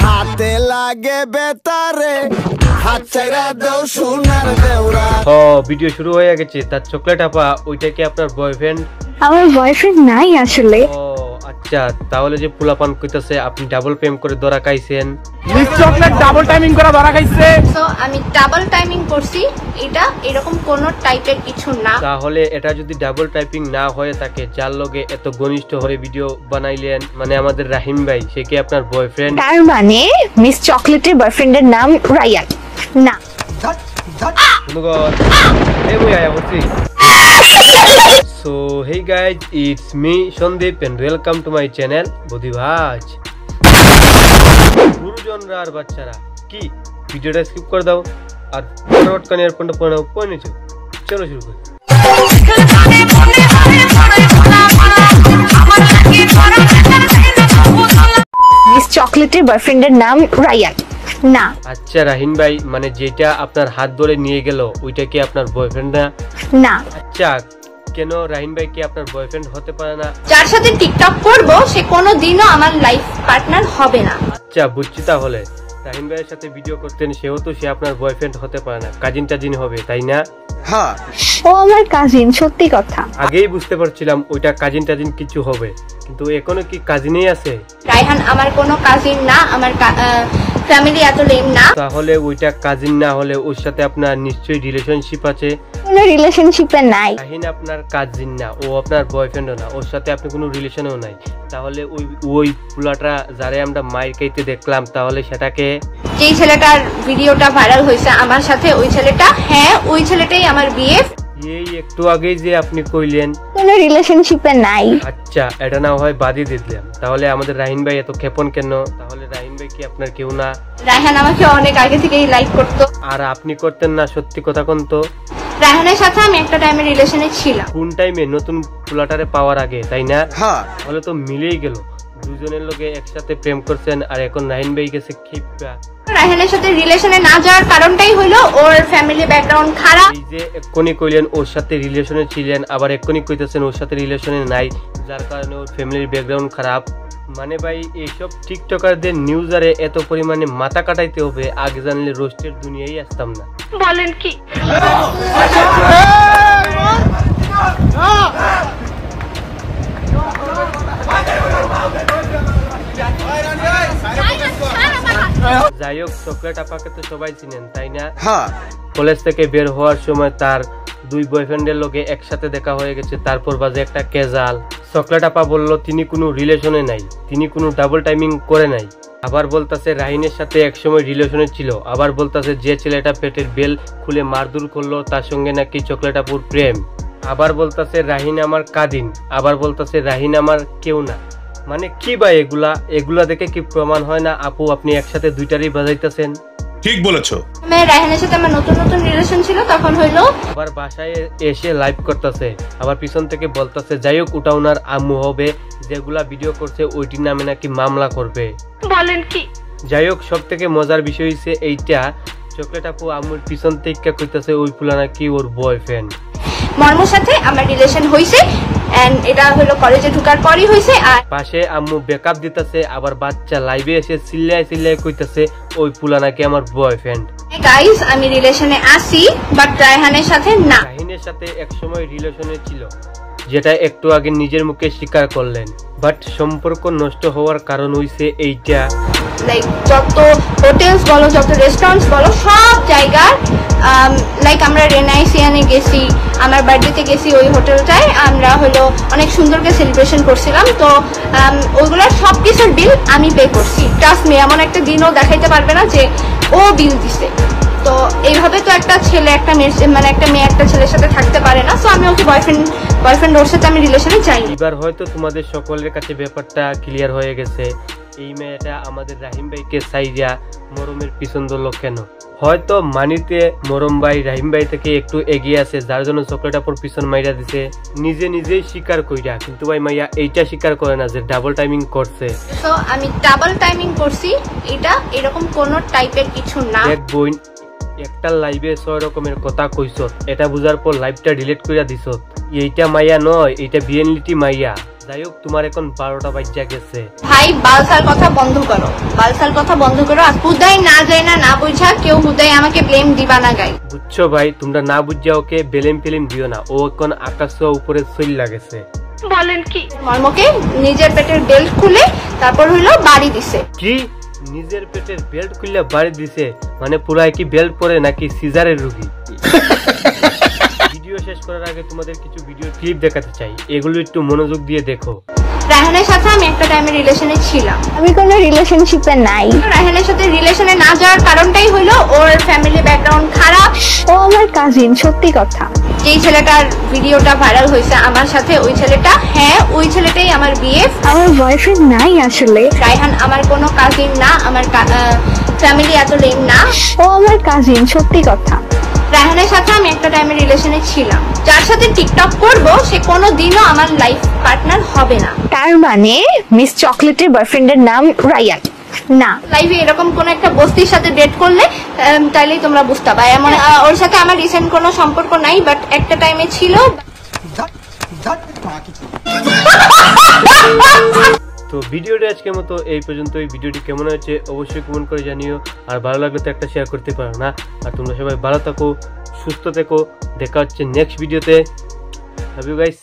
হাতে লাগে বেতারে হাত ছাইরা দাও সোনার দেওরা। ও ভিডিও শুরু হয়ে গেছে। তার চকলেট আপা ওইটা কি আপনার বয়ফ্রেন্ড? আমার বয়ফ্রেন্ড নাই আসলে। ও আচ্ছা, তাহলে যে পোলাপান কইতাছে আপনি ডাবল প্রেম করে ধরা খাইছেন। মিস চকলেট ডাবল টাইমিং করে ধরা খাইছে। সো আমি ডাবল টাইমিং করছি, এটা এরকম কোন টাইপের কিছু না। তাহলে এটা যদি ডাবল টাইপিং না হয়ে থাকে, যার লগে এত ঘনিষ্ঠ হয়ে ভিডিও বানাইলেন, মানে আমাদের রাহিম ভাই, সে কি আপনার বয়ফ্রেন্ড? তার মানে মিস চকলেটের বয়ফ্রেন্ডের নাম রায়ান না। So hey guys, it's me Sandeep and welcome to my channel বুদ্ধিভাজ। গুরুজনরা আর বাচ্চারা কি ভিডিওটা স্কিপ করে দাও আর ফরওয়ার্ড করে এয়ারফোনটা পরে নিচে। চলো শুরু করি। মিস চকলেটের বয়ফ্রেন্ডের নাম রায়ান না। আচ্ছা রাহিম ভাই, মানে যেটা আপনার হাত ধরে নিয়ে গেল ওইটা কি আপনার বয়ফ্রেন্ড না? না। আচ্ছা, কেন রাহিম ভাই কি আপনার বয়ফ্রেন্ড হতে পারে না? যার সাথে টিকটক করব সে কোনোদিনও আমার লাইফ পার্টনার হবে না। আচ্ছা বুঝছি, তাহলে রাহিম ভাইয়ের সাথে ভিডিও করতেন, সেও তো সে আপনার বয়ফ্রেন্ড হতে পারে না, কাজিন টাজিন হবে, তাই না? হ্যাঁ, ও আমার কাজিন, সত্যি কথা। আগেই বুঝতে পারছিলাম ওইটা কাজিন টাজিন কিছু হবে, কিন্তু এখনো কি কাজিনই আছে? রায়হান আমার কোনো কাজিন না, আমার ফ্যামিলি এত লেম না। তাহলে ওইটা কাজিন না হলে ওর সাথে আপনার নিশ্চয়ই রিলেশনশিপ আছে। কোনো রিলেশনশিপে নাই। রাহিন আপনার কাজিন না, ও আপনার বয়ফ্রেন্ডও না, ওর সাথে আপনি কোনো রিলেশনও নাই। তাহলে ওই পুলাটা যারে আমরা মায়ের খাইতে দেখলাম, তাহলে সেটাকে, যেই ছেলেটার ভিডিওটা ভাইরাল হয়েছে আমার সাথে, ওই ছেলেটা, হ্যাঁ ওই ছেলেটাই আমার বিয়ে। এই একটু আগেই যে আপনি কইলেন কোনো রিলেশনশিপে নাই। আচ্ছা, এটা না হয় বাদই দিলাম। তাহলে আমাদের রাহিন ভাই এত ক্ষেপণ কেন? তাহলে রাহিন ভাই কি আপনার কেউ না? রায়হান আমাকে অনেক আগে থেকেই লাইক করতো। আর আপনি করতেন না? সত্যি কথা কোন তো। রায়হানের সাথে আমি একটা টাইমে রিলেশনে ছিলাম। কোন টাইমে? নতুন পোলাটারে পাওয়ার আগে, তাই না? হ্যাঁ, তাহলে তো মিলেই গেল, দুজনের লোকে একসাথে প্রেম করছেন, আর এখন রাহিন ভাই গেছে ক্ষিপ্রা। রায়হানের সাথে রিলেশনে না যাওয়ার কারণটাই হলো ওর ফ্যামিলি ব্যাকগ্রাউন্ড খারাপ। এই যে এক্ষুনি কইলেন ওর সাথে রিলেশনে ছিলেন, আবার এক্ষুনি কইতেছেন ওর সাথে রিলেশনে নাই, যার কারণে ওর ফ্যামিলির ব্যাকগ্রাউন্ড খারাপ। মানে ভাই, এইসব টিকটকারদের নিউজারে এত পরিমাণে মাথা কাটাইতে হবে, আগে জানলে রোস্টের দুনিয়ায় আসতাম না। বলেন কি? যাই হোক, চকলেট আপাকে তো সবাই চিনেন, তাই না? হ্যাঁ, কলেজ থেকে বের হওয়ার সময় তার দুই বয়ফ্রেন্ডের লোকে একসাথে দেখা হয়ে গেছে, তারপর বাজে একটা কেজাল। চকলেট আপা বলল তিনি কোনো রিলেশনে নাই, তিনি কোনো ডাবল টাইমিং করে নাই। আবার বলতাছে রাহিনের সাথে একসময় রিলেশনে ছিল, আবার বলতাছে যে ছেলেটা পেটের বেল খুলে মারধর করলো তার সঙ্গে নাকি চকলেট আপুর প্রেম। আবার বলতাছে রাহিন আমার কাজিন, আবার বলতাছে রাহিন আমার কেউ না। মানে কি ভাই এগুলা দেখে কি প্রমাণ হয় না আপু আপনি একসাথে দুইটারই বাজাইতেছেন? ঠিক বলেছো। রায়হানের সাথে আমার নতুন নতুন রিলেশন ছিল, তখন হইলো আবার বাসায় এসে লাইভ করতেছে, আবার পিছন থেকে বলতেছে যাই হোক ওটা ওনার আম্মু হবে, যেগুলা ভিডিও করছে ওইটির নামে নাকি মামলা করবে। বলেন কি? যাই হোক, সব থেকে মজার বিষয় হচ্ছে এইটা, চকলেট আপু আম্মুর পিছন থেকে কইতাছে ওই ফুলা নাকি ওর বয়ফ্রেন্ড। মর্মর সাথে আমার রিলেশন হইছে, এন্ড এটা হলো কলেজে ঢোকার পরই হইছে। আর পাশে আম্মু ব্যাকআপ দিতেছে, আবার বাচ্চা লাইভে এসে চিল্লায় কইতাছে ওই ফুলা নাকি আমার বয়ফ্রেন্ড। গাইস, আমি রিলেশনে আছি বাট রায়হানের সাথে না। রাহিনের সাথে একসময় রিলেশনে ছিল, যেটা একটু আগে নিজের মুখে স্বীকার করলেন, বাট সম্পর্ক নষ্ট হওয়ার কারণ হইছে এইটা। লাইক যত হোটেলস বলো, যত রেস্টুরেন্টস বলো, সব জায়গার লাইক আমরা রেনাইসিয়ানে গেছি, আমার বার্থডেতে গেছি, ওই হোটেলটায় আমরা হলো অনেক সুন্দরকে সেলিব্রেশন করছিলাম। তো ওইগুলোর সব কিছুর বিল আমি পে করছি। ট্রাস্ট মি, এমন একটা দিনও দেখাইতে পারবে না যে ও বিল দিছে। তো এইভাবে তো একটা ছেলে একটা মেয়ে, মানে একটা মেয়ে একটা ছেলের সাথে থাকতে পারে না। সো আমি ওকে বয়ফ্রেন্ড ওর সাথে আমি রিলেশনে চাই। এবার হয়তো তোমাদের সকলের কাছে ব্যাপারটা ক্লিয়ার হয়ে গেছে, এই মেয়েটা আমাদের রাহিম ভাইকে সাইজা মরমের পিছন ধরলো কেন। হয়তো মানিতে মরম ভাই রাহিম ভাই থেকে একটু এগিয়ে আছে, যার জন্য চকলেট আপুর পিছন মাইরা দিছে নিজেই স্বীকার কইরা, কিন্তু ভাই মাইয়া এইটা স্বীকার করে না যে ডাবল টাইমিং করছে। তো আমি ডাবল টাইমিং করছি, এটা এরকম কোন টাইপের কিছু না। এক বোন একটা লাইভে 6 রকমের কথা কইছত, এটা বুঝার পর লাইভটা ডিলিট কইরা দিছত। এইটা মাইয়া নয়, এইটা বিএনলিটি মাইয়া। যাই হোক, তোমার এখন 12টা বাজে গেছে। ভাই বালসাল কথা বন্ধ করো, বালসাল কথা বন্ধ করো। আর হুদাই না যায় না বুঝা কেউ হুদাই আমাকে ব্লেম দিবা না গাই, বুঝছো ভাই? তোমরা না বুঝা ওকে বেলেম ফিলিম দিও না, ও এখন আকাশ উপরে চল লাগেছে। বলেন কি? মর্মকে নিজের পেটের বেল্ট খুলে তারপর হইলো বাড়ি দিছে। কি নিজের পেটের বেল্ট খুলে বাড়ি দিছে? মানে পুরাই কি বেল্ট পরে নাকি সিজারের রোগী? ভিডিও শেষ করার আগে তোমাদের কিছু ভিডিও ক্লিপ দেখাতে চাই, এগুলো একটু মনোযোগ দিয়ে দেখো। রায়হানের সাথে আমি একটা টাইমে রিলেশনে ছিলাম। আমি কোনো রিলেশনশিপে নাই। রায়হানের সাথে রিলেশনে না যাওয়ার কারণটাই হলো ওর ফ্যামিলি ব্যাকগ্রাউন্ড খারাপ। ও আমার কাজিন, সত্যি কথা। যেই ছেলেটার ভিডিওটা ভাইরাল হয়েছে আমার সাথে, ওই ছেলেটা, হ্যাঁ ওই ছেলেটাই আমার বিয়ে। আমার বয়ফ্রেন্ড নাই আসলে। রায়হান আমার কোনো কাজিন না, আমার ফ্যামিলি এত লেম না। ও আমার কাজিন, সত্যি কথা। রায়হানের সাথে আমি একটা টাইমে রিলেশনে ছিলাম। যার সাথে টিকটক করব সে কোনোদিনও আমার লাইফ পার্টনার হবে না। তার মানে মিস চকলেটের বয়ফ্রেন্ডের নাম রায়ান না? লাইফে এরকম কোন একটা বস্তির সাথে ডেট করলে তাইলেই তোমরা বুঝতে পারবে। এমন ওর সাথে আমার রিসেন্ট কোনো সম্পর্ক নাই, বাট একটা টাইমে ছিল। তো ভিডিওটা আজকের মতো এই পর্যন্তই। ভিডিওটি কেমন হয়েছে অবশ্যই কমেন্ট করে জানিও, আর ভালো লাগলে তো একটা শেয়ার করতে পারো না। আর তোমরা সবাই ভালো থাকো, সুস্থ থেকো, দেখা হচ্ছে নেক্সট ভিডিওতে। Love you guys.